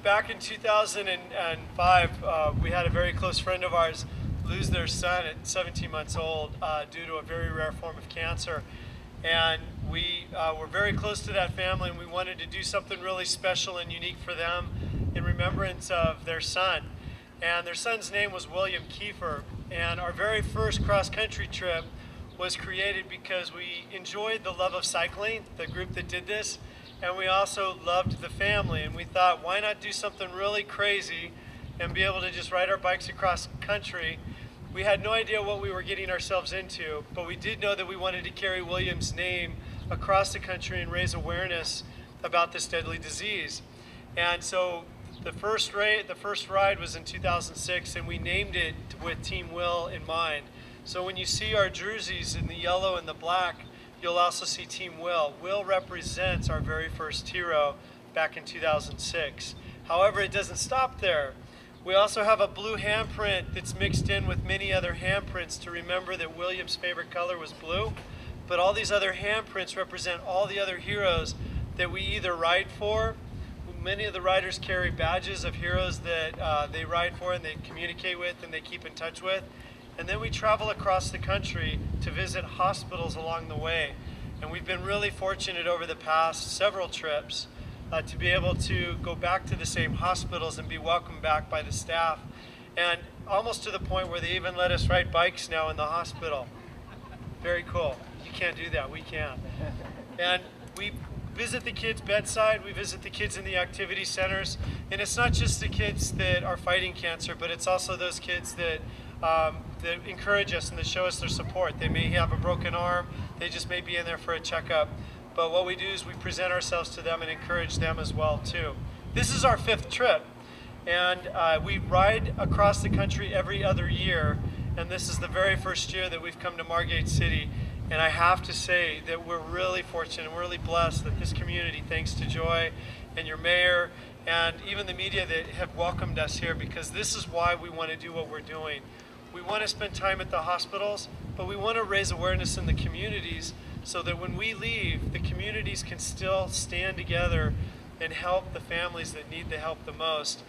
back in 2005, we had a very close friend of ours lose their son at 17 months old due to a very rare form of cancer. And we were very close to that family, and we wanted to do something really special and unique for them in remembrance of their son. And their son's name was William Kiefer. And our very first cross-country trip was created because we enjoyed the love of cycling, the group that did this, and we also loved the family. And we thought, why not do something really crazy and be able to just ride our bikes across country. We had no idea what we were getting ourselves into, but we did know that we wanted to carry William's name across the country and raise awareness about this deadly disease. And so the first ride was in 2006, and we named it with Team Will in mind. So when you see our jerseys in the yellow and the black, you'll also see Team Will. Will represents our very first hero back in 2006. However, it doesn't stop there. We also have a blue handprint that's mixed in with many other handprints to remember that William's favorite color was blue. But all these other handprints represent all the other heroes that we either ride for. Many of the riders carry badges of heroes that they ride for and they communicate with and they keep in touch with. And then we travel across the country to visit hospitals along the way. And we've been really fortunate over the past several trips to be able to go back to the same hospitals and be welcomed back by the staff. And almost to the point where they even let us ride bikes now in the hospital. Very cool. You can't do that, we can. And we visit the kids bedside, we visit the kids in the activity centers, and it's not just the kids that are fighting cancer, but it's also those kids that encourage us and that show us their support. They may have a broken arm, they just may be in there for a checkup, but what we do is we present ourselves to them and encourage them as well too. This is our 5th trip, and we ride across the country every other year, and this is the very first year that we've come to Margate City. And I have to say that we're really fortunate and we're really blessed that this community, thanks to Joy and your mayor and even the media that have welcomed us here, because this is why we want to do what we're doing. We want to spend time at the hospitals, but we want to raise awareness in the communities so that when we leave, the communities can still stand together and help the families that need the help the most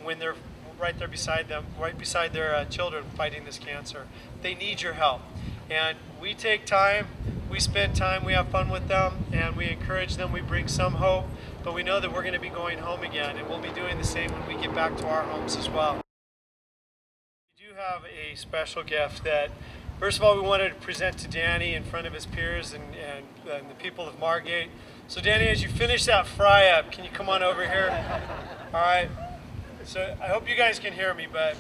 when they're right there beside them, right beside their children fighting this cancer. They need your help. And we take time, we spend time, we have fun with them, and we encourage them, we bring some hope, but we know that we're going to be going home again, and we'll be doing the same when we get back to our homes as well. We do have a special gift that, first of all, we wanted to present to Danny in front of his peers and the people of Margate. So Danny, as you finish that fry up, can you come on over here? All right. So I hope you guys can hear me, but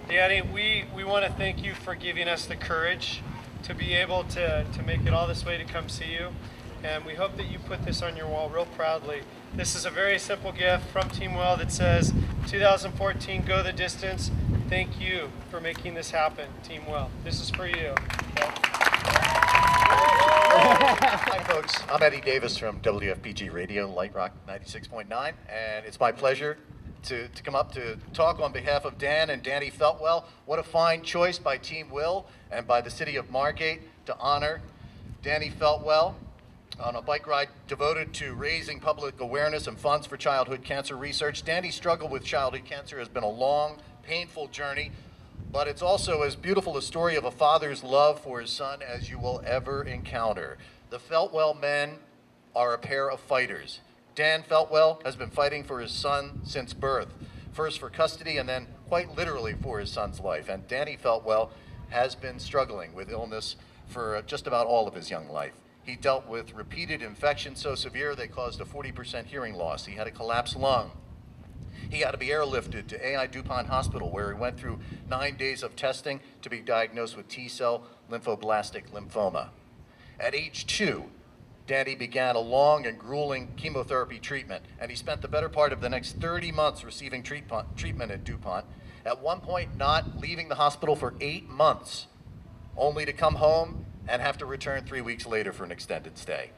Danny, we want to thank you for giving us the courage to be able to make it all this way to come see you. And we hope that you put this on your wall real proudly. This is a very simple gift from Team Well that says, 2014, go the distance. Thank you for making this happen, Team Well. This is for you. Okay. Hi folks, I'm Eddie Davis from WFPG Radio, Light Rock 96.9, and it's my pleasure to come up to talk on behalf of Dan and Danny Feltwell. What a fine choice by Team Will and by the city of Margate to honor Danny Feltwell on a bike ride devoted to raising public awareness and funds for childhood cancer research. Danny's struggle with childhood cancer has been a long, painful journey, but it's also as beautiful a story of a father's love for his son as you will ever encounter. The Feltwell men are a pair of fighters. Dan Feltwell has been fighting for his son since birth, first for custody and then quite literally for his son's life. And Danny Feltwell has been struggling with illness for just about all of his young life. He dealt with repeated infections so severe they caused a 40% hearing loss. He had a collapsed lung. He had to be airlifted to AI DuPont Hospital, where he went through 9 days of testing to be diagnosed with T-cell lymphoblastic lymphoma. At age 2, Danny began a long and grueling chemotherapy treatment, and he spent the better part of the next 30 months receiving treatment at DuPont, at one point not leaving the hospital for 8 months, only to come home and have to return 3 weeks later for an extended stay.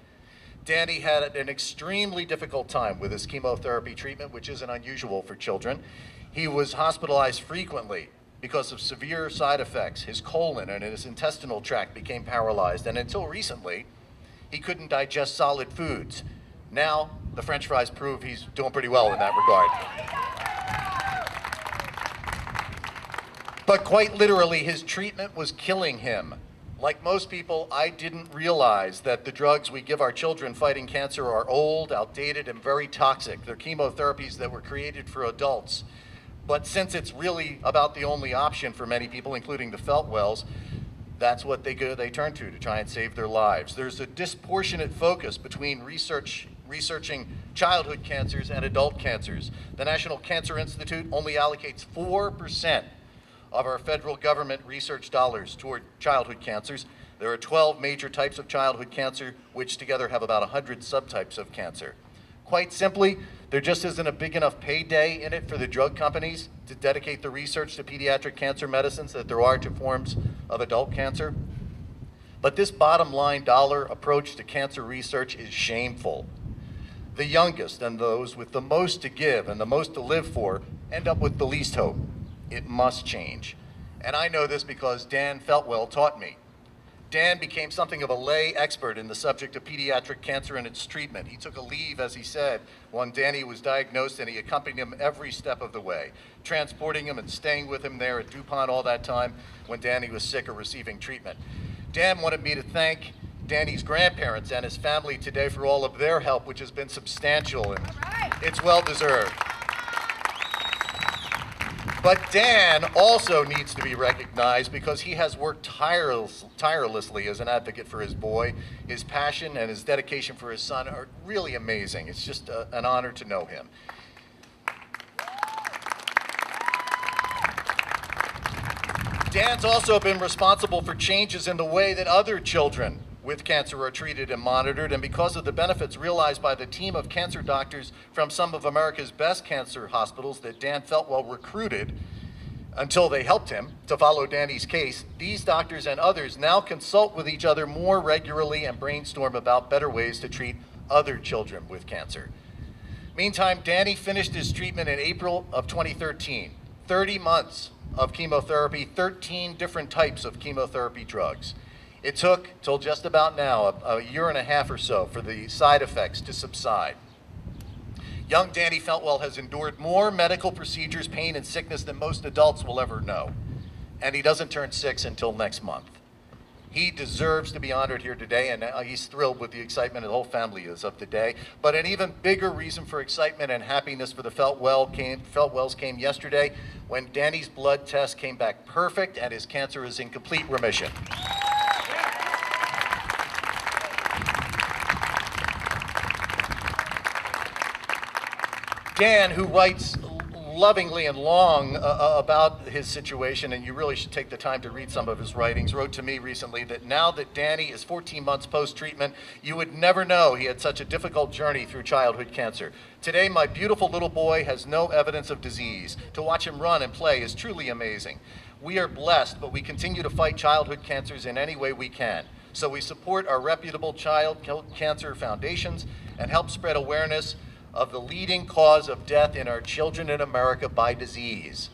Danny had an extremely difficult time with his chemotherapy treatment, which isn't unusual for children. He was hospitalized frequently because of severe side effects. His colon and his intestinal tract became paralyzed, and until recently, he couldn't digest solid foods. Now, the French fries prove he's doing pretty well in that regard. But quite literally, his treatment was killing him. Like most people, I didn't realize that the drugs we give our children fighting cancer are old, outdated, and very toxic. They're chemotherapies that were created for adults. But since it's really about the only option for many people, including the Feltwells, that's what they turn to try and save their lives. There's a disproportionate focus between researching childhood cancers and adult cancers. The National Cancer Institute only allocates 4% of our federal government research dollars toward childhood cancers. There are 12 major types of childhood cancer, which together have about 100 subtypes of cancer. Quite simply, there just isn't a big enough payday in it for the drug companies to dedicate the research to pediatric cancer medicines that there are to forms of adult cancer. But this bottom line dollar approach to cancer research is shameful. The youngest and those with the most to give and the most to live for end up with the least hope. It must change. And I know this because Dan Feltwell taught me. Dan became something of a lay expert in the subject of pediatric cancer and its treatment. He took a leave, as he said, when Danny was diagnosed, and he accompanied him every step of the way, transporting him and staying with him there at DuPont all that time when Danny was sick or receiving treatment. Dan wanted me to thank Danny's grandparents and his family today for all of their help, which has been substantial, and it's well deserved. But Dan also needs to be recognized because he has worked tirelessly as an advocate for his boy. His passion and his dedication for his son are really amazing. It's just an honor to know him. Dan's also been responsible for changes in the way that other children with cancer are treated and monitored, and because of the benefits realized by the team of cancer doctors from some of America's best cancer hospitals that Dan Feltwell recruited until they helped him to follow Danny's case, these doctors and others now consult with each other more regularly and brainstorm about better ways to treat other children with cancer. Meantime, Danny finished his treatment in April of 2013. 30 months of chemotherapy, 13 different types of chemotherapy drugs. It took till just about now, a year and a half or so, for the side effects to subside. Young Danny Feltwell has endured more medical procedures, pain, and sickness than most adults will ever know. And he doesn't turn 6 until next month. He deserves to be honored here today, and he's thrilled with the excitement the whole family is of the day. But an even bigger reason for excitement and happiness for the Feltwells came yesterday when Danny's blood test came back perfect and his cancer is in complete remission. Dan, who writes lovingly and long about his situation, and you really should take the time to read some of his writings, wrote to me recently that now that Danny is 14 months post-treatment, you would never know he had such a difficult journey through childhood cancer. Today, my beautiful little boy has no evidence of disease. To watch him run and play is truly amazing. We are blessed, but we continue to fight childhood cancers in any way we can. So we support our reputable child cancer foundations and help spread awareness of the leading cause of death in our children in America by disease.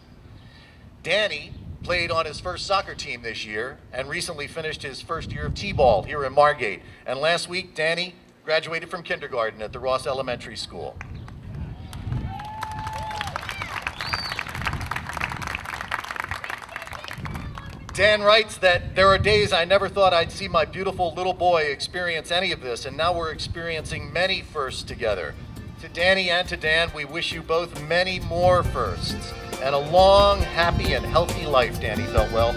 Danny played on his first soccer team this year and recently finished his first year of T-ball here in Margate. And last week, Danny graduated from kindergarten at the Ross Elementary School. Dan writes that there are days I never thought I'd see my beautiful little boy experience any of this, and now we're experiencing many firsts together. To Danny and to Dan, we wish you both many more firsts and a long, happy, and healthy life, Danny Feltwell.